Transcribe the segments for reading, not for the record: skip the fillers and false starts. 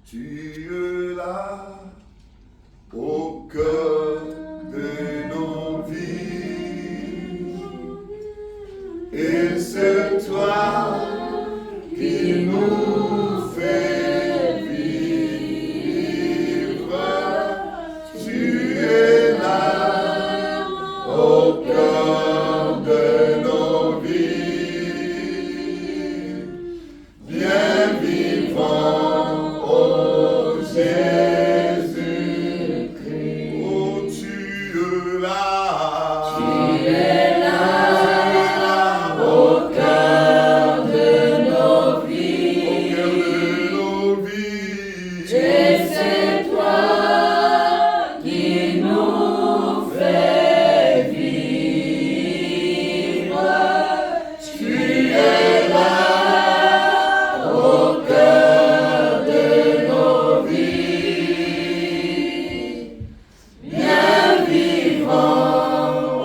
Tu es là au cœur de nos vies. Et c'est toi qui nous fais vivre. Tu es là au cœur de nos vies. Bien vivant, ô Jésus-Christ. Oh, tu es là. Tu es là au cœur de nos vies. Au cœur de nos vies. Et c'est toi qui nous fais vivre. Tu es là au cœur de nos vies. Bien vivant,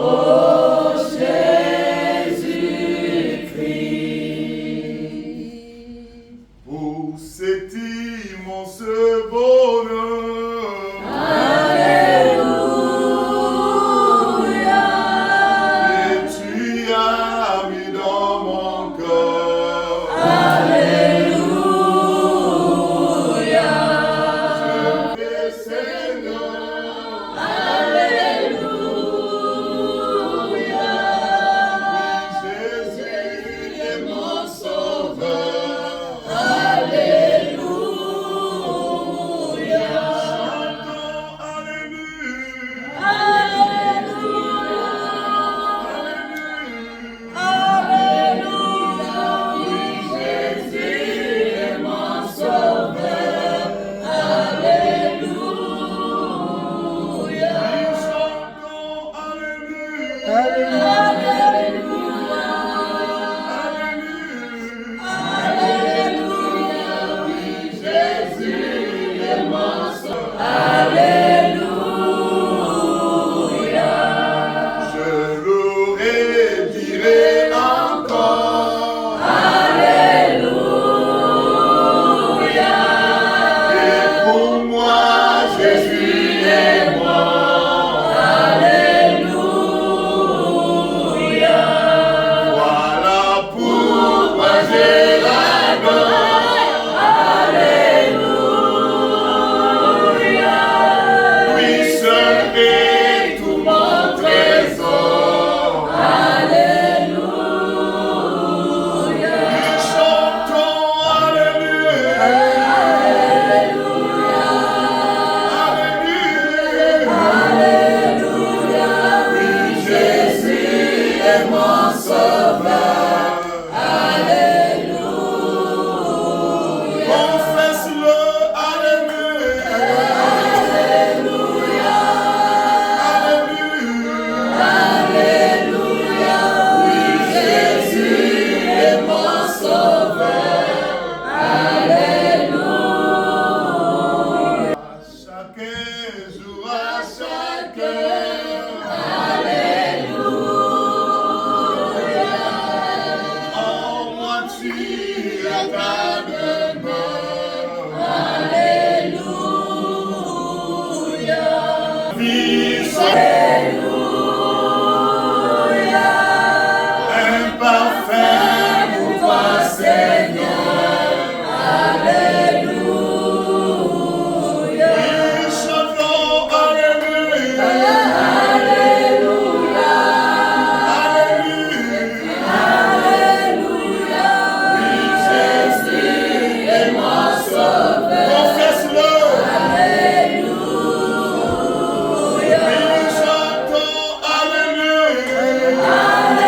ô Jésus-Christ. Pour cet immense bonheur. Alléluia. Et tu as mis dans mon cœur. Alléluia. Je vais Seigneur. Alléluia. Oui, Jésus est mon sauveur. Alléluia. Chantons Alléluia. Alléluia. Oui, Jésus est mon sauveur. Alléluia. Chantons Alléluia. Alléluia. Alléluia. Oui, Jésus est mon sauveur. Alléluia. Je le redirai encore. Alléluia. Et pour moi, Jésus est mort. Alléluia. Voilà pourquoi je l'adore. Alléluia. Lui seul est tout mon trésor. Alléluia. Chantons Alléluia. Alléluia. Alléluia. Oui, Jésus est mon sauveur. Alléluia. Confesse-le. Alléluia. Alléluia. Alléluia. Oui, Jésus est mon sauveur. Alléluia. Chaque jour, à chaque heure. Alléluia. En moi tu es ta demeure. Alléluia. Vie sans Alléluia. Un parfum pour toi, Seigneur. Alléluia. Oui, chantons Alléluia. Alléluia. Alléluia. Oui, Jésus est mon sauveur. Confesse-le. Alléluia. Oui, chantons Alléluia.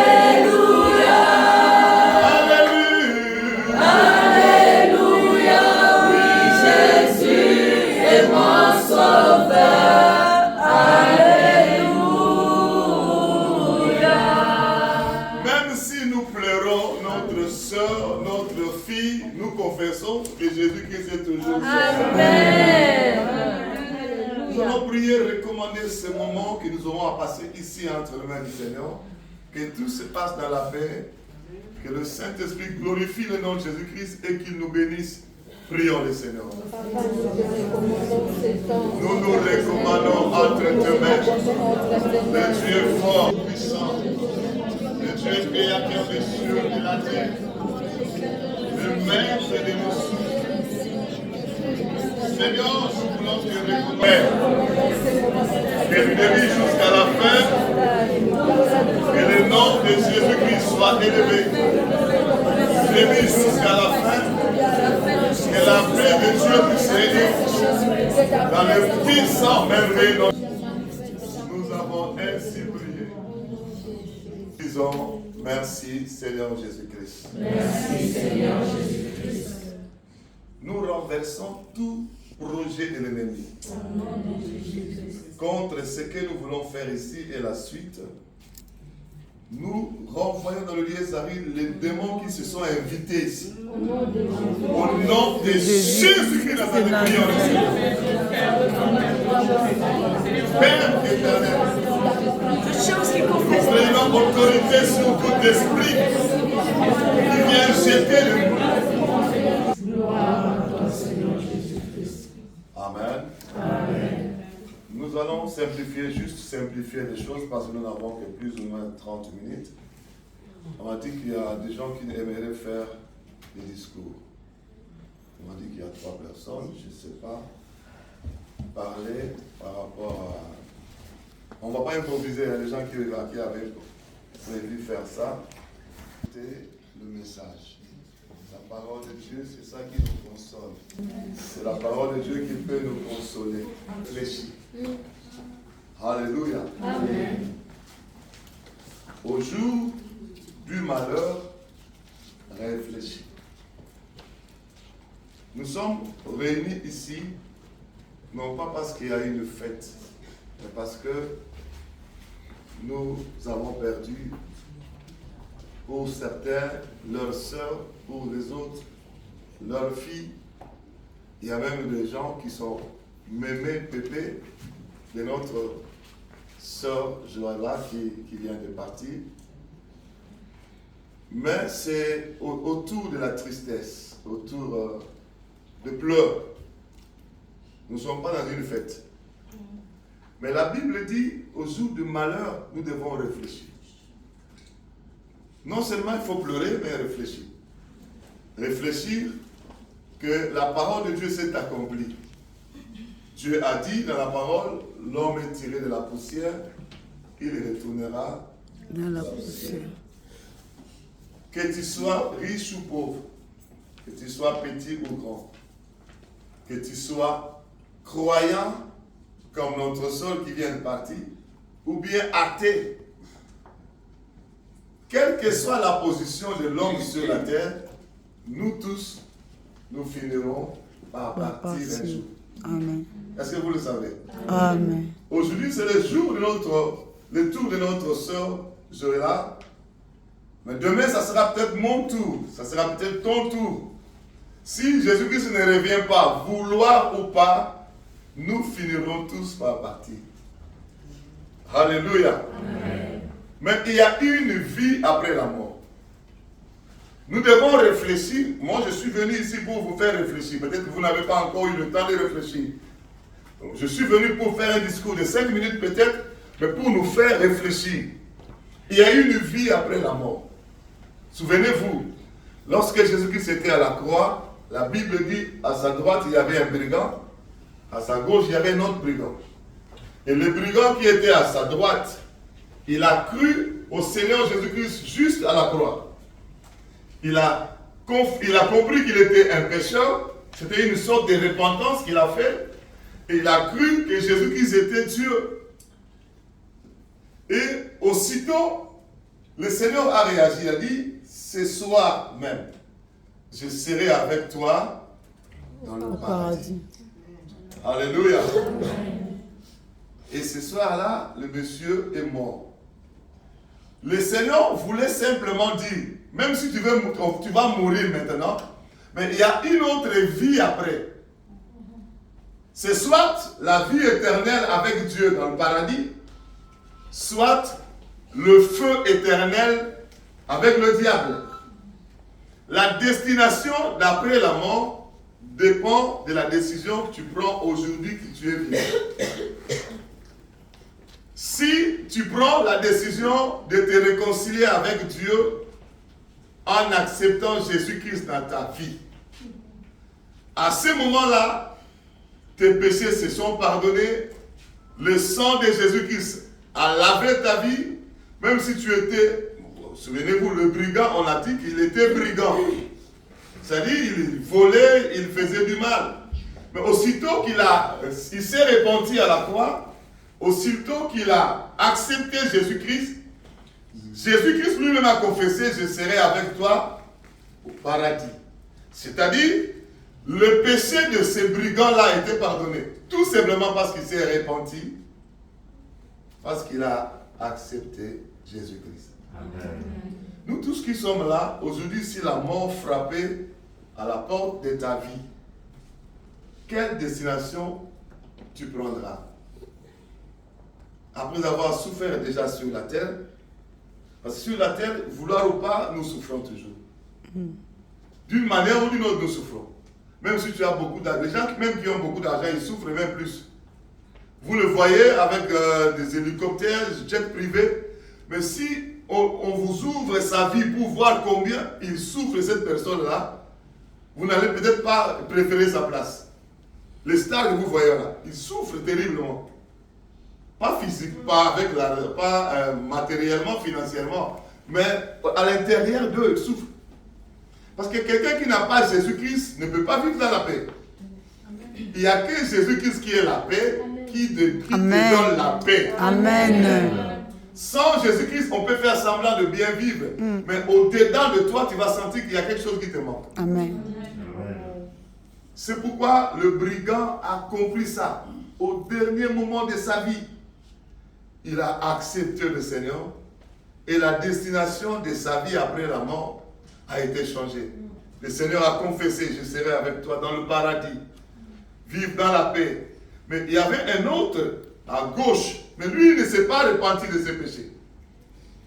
Alléluia. Alléluia. Oui, Jésus est mon sauveur. Alléluia. Même si nous pleurons notre soeur, notre fille, nous confessons que Jésus-Christ est toujours Amen. Nous allons prier, recommander ce moment que nous aurons à passer ici entre les mains du Seigneur. Que tout se passe dans la paix. Que le Saint-Esprit glorifie le nom de Jésus-Christ et qu'il nous bénisse Prions le Seigneur. Nous nous recommandons entre tes mains. Le Dieu fort, puissant. Le Dieu créateur des cieux et de la terre. Le maître de nos souls. Seigneur, nous voulons te recommander. Que tu dérives jusqu'à la fin. Que le nom de Jésus-Christ soit élevé. Élevé jusqu'à la fin. Que la paix de Dieu puisse régner dans le puissant merveilleux. Nous avons ainsi prié. Disons merci Seigneur Jésus-Christ. Merci Seigneur Jésus-Christ. Nous renversons tout projet de l'ennemi contre ce que nous voulons faire ici et la suite. Nous renvoyons dans le lieu Zari les démons qui se sont invités ici. Au nom de Jésus-Christ, nous prions le Seigneur. Père éternel, nous prenons autorité sur tout esprit qui vient jeter le monde. Amen. Amen. Nous allons simplifier les choses parce que nous n'avons que plus ou moins 30 minutes. On m'a dit qu'il y a des gens qui aimeraient faire des discours. On m'a dit qu'il y a 3 personnes, je ne sais pas, parler par rapport à... On ne va pas improviser, il y a des gens qui avaient prévu faire ça. C'était le message. La parole de Dieu, c'est ça qui nous console. C'est la parole de Dieu qui peut nous consoler. Réfléchis. Alléluia. Amen. Au jour du malheur, réfléchis. Nous sommes réunis ici, non pas parce qu'il y a une fête, mais parce que nous avons perdu, pour certains, leurs sœurs, pour les autres, leurs filles. Il y a même des gens qui sont mémés, pépés, de notre sœur Joëlla qui vient de partir. Mais c'est autour de la tristesse, autour de pleurs. Nous ne sommes pas dans une fête. Mais la Bible dit, au jour du malheur, nous devons réfléchir. Non seulement il faut pleurer, mais réfléchir. Réfléchir que la parole de Dieu s'est accomplie. Dieu a dit dans la parole, l'homme est tiré de la poussière, il retournera dans la poussière. Que tu sois riche ou pauvre, que tu sois petit ou grand, que tu sois croyant comme notre sol qui vient de partir, ou bien athée. Quelle que soit la position de l'homme sur la terre, nous tous, nous finirons par partir un jour. Amen. Est-ce que vous le savez? Amen. Aujourd'hui, c'est le jour de le tour de notre sœur Joëlla. Mais demain, ça sera peut-être mon tour. Ça sera peut-être ton tour. Si Jésus-Christ ne revient pas, vouloir ou pas, nous finirons tous par partir. Alléluia. Amen. Mais il y a une vie après la mort. Nous devons réfléchir. Moi, je suis venu ici pour vous faire réfléchir. Peut-être que vous n'avez pas encore eu le temps de réfléchir. Donc, je suis venu pour faire un discours de 5 minutes peut-être, mais pour nous faire réfléchir. Il y a une vie après la mort. Souvenez-vous, lorsque Jésus-Christ était à la croix, la Bible dit, à sa droite, il y avait un brigand, à sa gauche, il y avait un autre brigand. Et le brigand qui était à sa droite, il a cru au Seigneur Jésus-Christ juste à la croix. Il a compris qu'il était un pécheur. C'était une sorte de repentance qu'il a fait. Et il a cru que Jésus-Christ était Dieu. Et aussitôt, le Seigneur a réagi. Il a dit, ce soir même, je serai avec toi dans le paradis. Alléluia. Et ce soir-là, le monsieur est mort. Le Seigneur voulait simplement dire, même si tu vas mourir maintenant, mais il y a une autre vie après. C'est soit la vie éternelle avec Dieu dans le paradis, soit le feu éternel avec le diable. La destination d'après la mort dépend de la décision que tu prends aujourd'hui que tu es vivant. Si tu prends la décision de te réconcilier avec Dieu en acceptant Jésus-Christ dans ta vie, à ce moment-là, tes péchés se sont pardonnés, le sang de Jésus-Christ a lavé ta vie, même si tu étais, souvenez-vous, le brigand, on a dit qu'il était brigand. C'est-à-dire, il volait, il faisait du mal. Mais aussitôt il s'est repenti à la croix, aussitôt qu'il a accepté Jésus-Christ, Jésus-Christ lui-même a confessé, je serai avec toi au paradis. C'est-à-dire, le péché de ces brigands-là a été pardonné. Tout simplement parce qu'il s'est repenti, parce qu'il a accepté Jésus-Christ. Amen. Nous tous qui sommes là, aujourd'hui, si la mort frappait à la porte de ta vie, quelle destination tu prendras? Après avoir souffert déjà sur la terre, parce que sur la terre, vouloir ou pas, nous souffrons toujours. D'une manière ou d'une autre, nous souffrons. Même si tu as beaucoup d'argent, les gens même qui ont beaucoup d'argent, ils souffrent même plus. Vous le voyez avec des hélicoptères, jets privés, mais si on vous ouvre sa vie pour voir combien il souffre cette personne-là, vous n'allez peut-être pas préférer sa place. Les stars que vous voyez là, ils souffrent terriblement. Pas physique, pas matériellement, financièrement, mais à l'intérieur d'eux, ils souffrent. Parce que quelqu'un qui n'a pas Jésus-Christ ne peut pas vivre dans la paix. Il n'y a que Jésus-Christ qui est la paix, qui te donne la paix. Amen. Sans Jésus-Christ, on peut faire semblant de bien vivre, mais au-dedans de toi, tu vas sentir qu'il y a quelque chose qui te manque. Amen. C'est pourquoi le brigand a compris ça. Au dernier moment de sa vie, il a accepté le Seigneur et la destination de sa vie après la mort a été changée. Le Seigneur a confessé, je serai avec toi dans le paradis, vivre dans la paix. Mais il y avait un autre à gauche, mais lui il ne s'est pas repenti de ses péchés.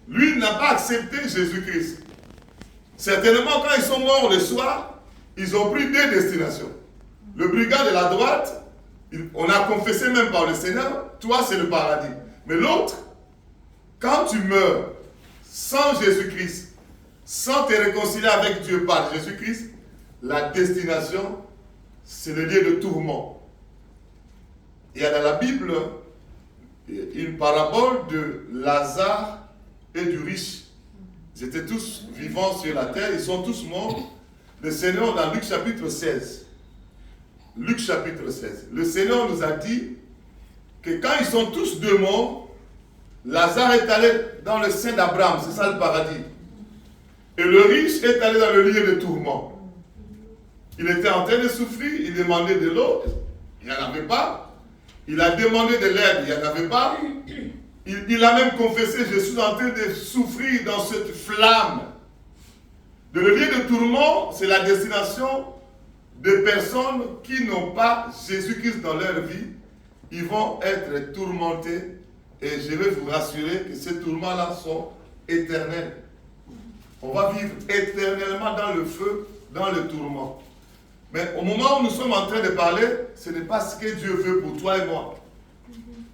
Lui il n'a pas accepté Jésus-Christ. Certainement quand ils sont morts le soir, ils ont pris deux destinations. Le brigand de la droite, on a confessé même par le Seigneur, toi c'est le paradis. Mais l'autre, quand tu meurs sans Jésus-Christ, sans te réconcilier avec Dieu par Jésus-Christ, la destination, c'est le lieu de tourment. Il y a dans la Bible une parabole de Lazare et du riche. Ils étaient tous vivants sur la terre, ils sont tous morts. Le Seigneur, dans Luc chapitre 16, Luc chapitre 16, le Seigneur nous a dit que quand ils sont tous deux morts, Lazare est allé dans le sein d'Abraham, c'est ça le paradis. Et le riche est allé dans le lieu de tourment. Il était en train de souffrir, il demandait de l'eau, il n'y en avait pas. Il a demandé de l'aide, il n'y en avait pas. Il a même confessé, je suis en train de souffrir dans cette flamme. De le lieu de tourment, c'est la destination de personnes qui n'ont pas Jésus-Christ dans leur vie. Ils vont être tourmentés et je vais vous rassurer que ces tourments-là sont éternels. On va vivre éternellement dans le feu, dans le tourment. Mais au moment où nous sommes en train de parler, ce n'est pas ce que Dieu veut pour toi et moi.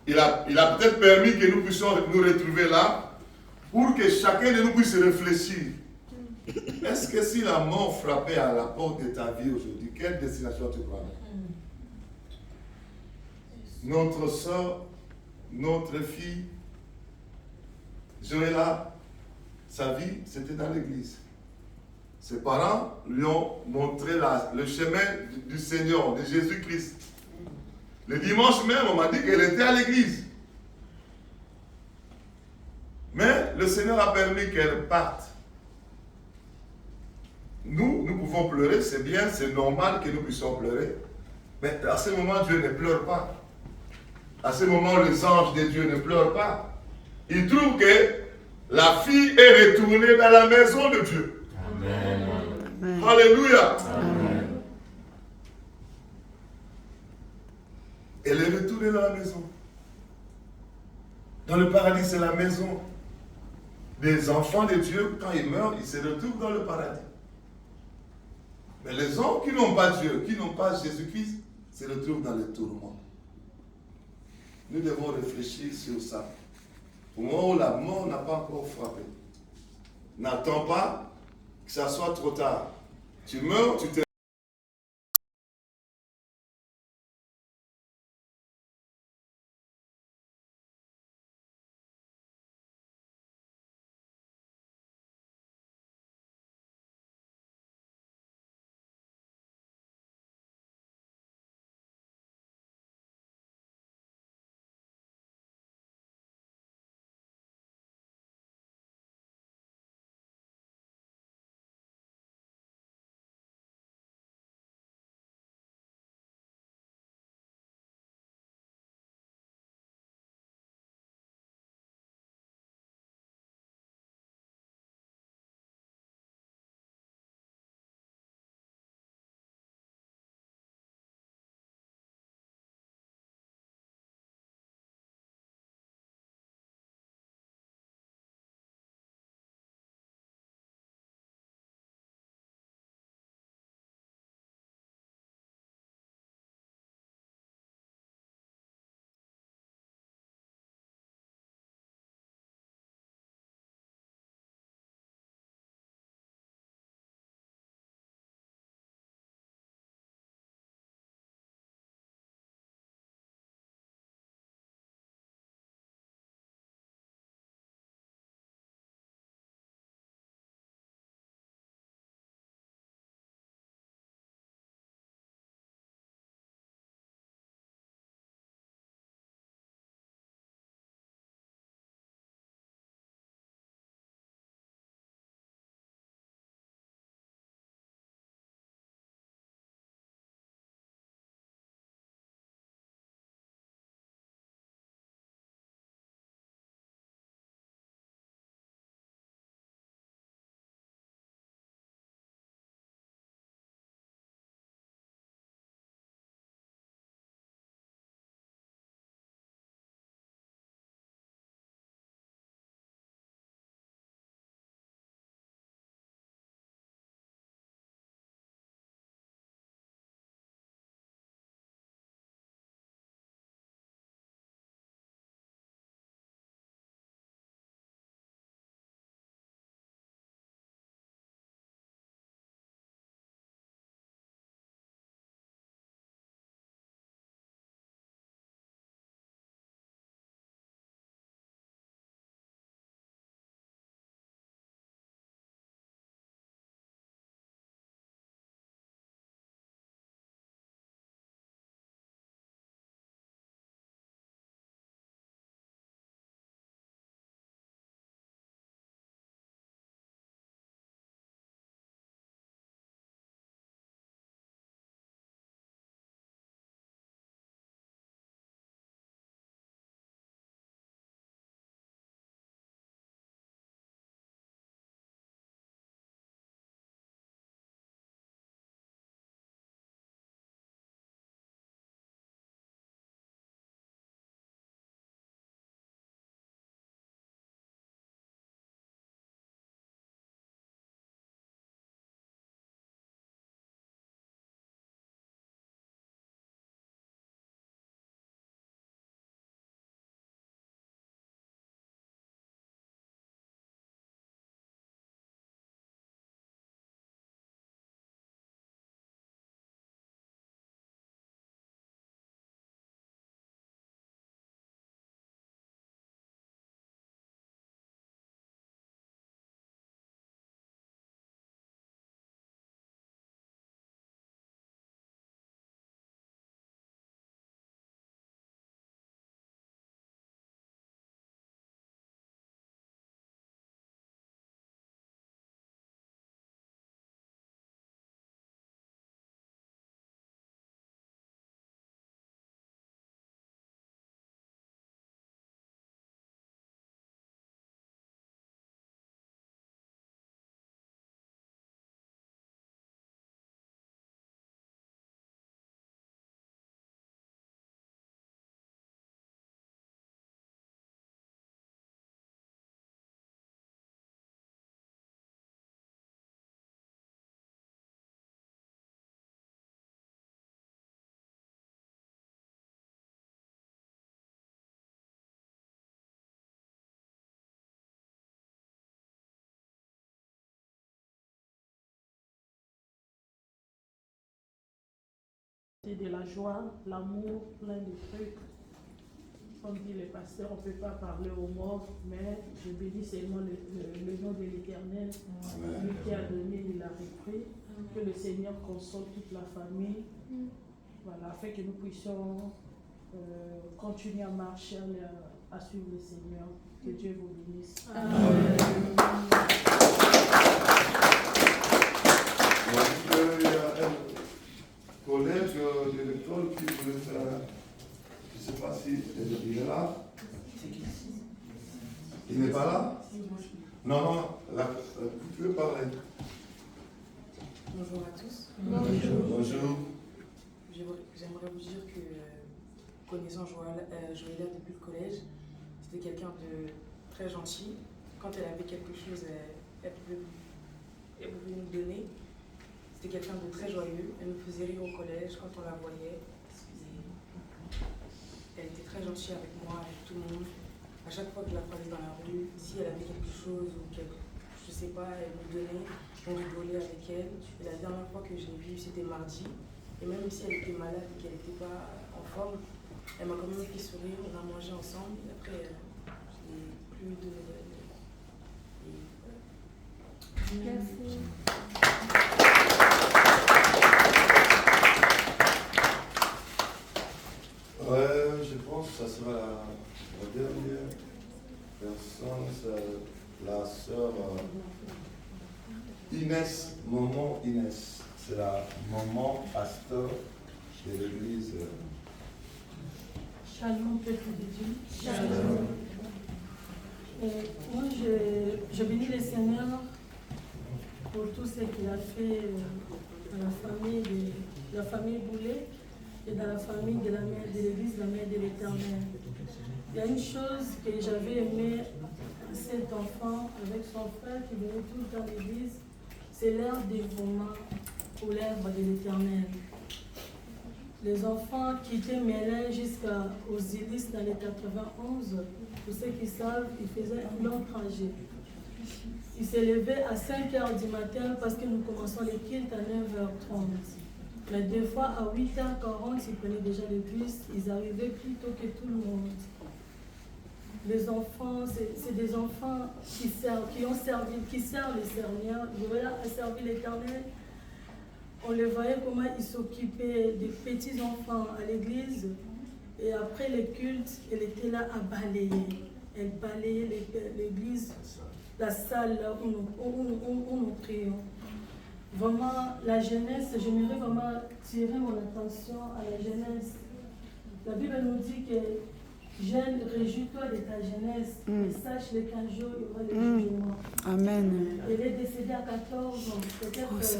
Il a peut-être permis que nous puissions nous retrouver là pour que chacun de nous puisse réfléchir. Est-ce que si la mort frappait à la porte de ta vie aujourd'hui, quelle destination tu prends? Notre soeur, notre fille, Joëlla, sa vie, c'était dans l'église. Ses parents lui ont montré le chemin du Seigneur, de Jésus-Christ. Le dimanche même, on m'a dit qu'elle était à l'église. Mais le Seigneur a permis qu'elle parte. Nous pouvons pleurer, c'est bien, c'est normal que nous puissions pleurer. Mais à ce moment, Dieu ne pleure pas. À ce moment, les anges de Dieu ne pleurent pas. Ils trouvent que la fille est retournée dans la maison de Dieu. Amen. Amen. Alléluia. Amen. Elle est retournée dans la maison. Dans le paradis, c'est la maison des enfants de Dieu. Quand ils meurent, ils se retrouvent dans le paradis. Mais les hommes qui n'ont pas Dieu, qui n'ont pas Jésus-Christ, se retrouvent dans les tourments. Nous devons réfléchir sur ça. Au moment où la mort n'a pas encore frappé, n'attends pas que ça soit trop tard. Tu meurs, tu te C'est de la joie, l'amour, plein de trucs. Comme dit le pasteur, on ne peut pas parler aux morts, mais je bénis seulement le nom de l'Éternel. Lui qui a donné, il a repris. Que le Seigneur console toute la famille. Voilà, afin que nous puissions continuer à marcher, à suivre le Seigneur. Que Dieu vous bénisse. Amen. Il y a un collègue de l'école qui voulait faire, je ne sais pas si il est là. Il n'est pas là? Non, là, tu peux parler. Bonjour à tous. Bonjour. J'aimerais vous dire que, connaissant Joëlla depuis le collège, c'était quelqu'un de très gentil. Quand elle avait quelque chose, elle pouvait nous donner. C'était quelqu'un de très joyeux. Elle nous faisait rire au collège quand on la voyait. Elle était très gentille avec moi, avec tout le monde. À chaque fois que je la croisais dans la rue, si elle avait quelque chose ou quelque, je sais pas, elle nous donnait, on rigolait avec elle. Et la dernière fois que je l'ai vue, c'était mardi. Et même si elle était malade et qu'elle n'était pas en forme, elle m'a quand même fait sourire, on a mangé ensemble. Et après, je n'ai plus de nouvelles. Merci. Je pense que ça sera la dernière personne, c'est la sœur Inès, maman Inès. C'est la maman pasteur de l'église. Shalom, peuple de Dieu. Shalom. Moi, je bénis le Seigneur pour tout ce qu'il a fait dans la famille Boulet et dans la famille de la mère de l'église, la mère de l'Éternel. Il y a une chose que j'avais aimé à cet enfant avec son frère qui venait tout le temps à l'église, c'est leur dévouement pour l'œuvre de l'Éternel. Les enfants qui étaient mêlés jusqu'aux Zilis dans les 91, pour ceux qui savent, ils faisaient un long trajet. Ils se levaient à 5h du matin parce que nous commençons les cultes à 9h30. Mais des fois, à 8h40, ils prenaient déjà le bus, ils arrivaient plus tôt que tout le monde. Les enfants, c'est des enfants qui servent le Seigneur. Joëlla a servi l'Éternel. On les voyait comment ils s'occupaient des petits-enfants à l'église. Et après les cultes, elle était là à balayer. Elle balayait l'église, la salle là où nous prions. Vraiment, la jeunesse, j'aimerais vraiment tirer mon attention à la jeunesse. La Bible nous dit que jeune, réjouis-toi de ta jeunesse et sache qu'un jour il y aura le jugement. Amen. Elle est décédée à 14 ans. Peut-être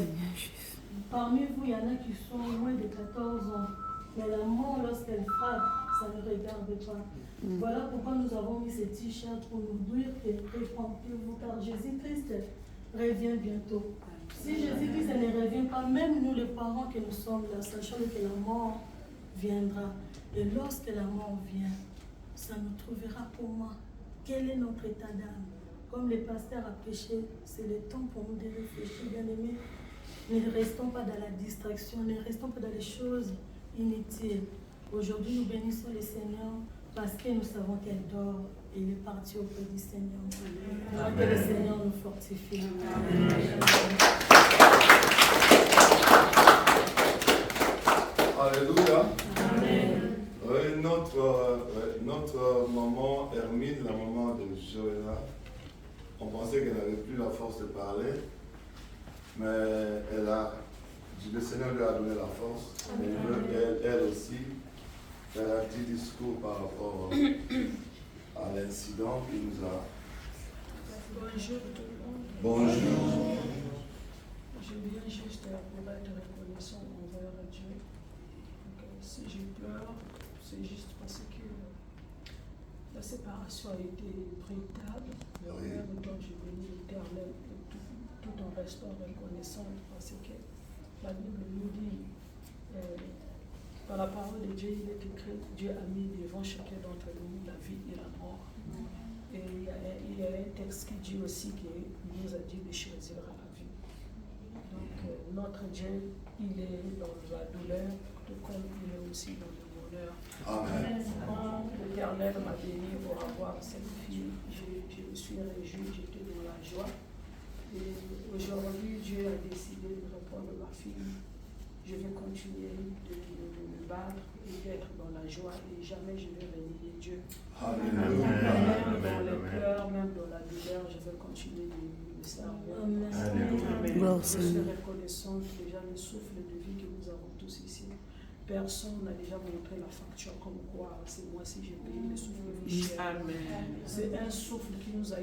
parmi vous, il y en a qui sont moins de 14 ans. Mais la mort, lorsqu'elle frappe, ça ne regarde pas. Voilà pourquoi nous avons mis ces t-shirts pour nous dire que répentez-vous, car Jésus-Christ revient bientôt. Si Jésus-Christ ne revient pas, même nous les parents que nous sommes là, sachant que la mort viendra. Et lorsque la mort vient, ça nous trouvera comment? Quel est notre état d'âme? Comme le pasteur a prêché, c'est le temps pour nous de réfléchir, bien aimés. Ne restons pas dans la distraction, ne restons pas dans les choses inutiles. Aujourd'hui, nous bénissons le Seigneur parce que nous savons qu'elle dort et il est parti auprès du Seigneur. Amen. Que le Seigneur nous fortifie. Amen. Alléluia. Amen. Oui, notre maman Hermine, la maman de Joëlla, on pensait qu'elle n'avait plus la force de parler, mais le Seigneur lui a donné la force. Elle aussi faire un petit discours par rapport à l'incident qui nous a. Bonjour tout le monde. Bonjour. Je viens juste pour être reconnaissant envers Dieu. Donc, si je pleure, c'est juste parce que la séparation a été brutale. Mais en même temps, je bénis l'Éternel tout en restant reconnaissant parce que la Bible nous dit, par la parole de Dieu, il est écrit, Dieu a mis devant chacun d'entre nous la vie et la mort. Et il y a un texte qui dit aussi qu'il nous a dit de choisir la vie. Donc notre Dieu, il est dans la douleur, tout comme il est aussi dans le bonheur. Amen. Quand l'Éternel m'a béni pour avoir cette fille, je me suis réjoui, j'étais dans la joie. Et aujourd'hui, Dieu a décidé de répondre à ma fille. Je vais continuer de me battre et d'être dans la joie et jamais je vais renier Dieu. Même dans les pleurs, même dans la douleur, je vais continuer de le servir. Gloire au Je suis Seigneur. reconnaissante déjà le souffle de vie que nous avons tous ici. Personne n'a déjà montré la facture comme quoi c'est moi si j'ai payé le souffle de vie cher. C'est un souffle qui nous a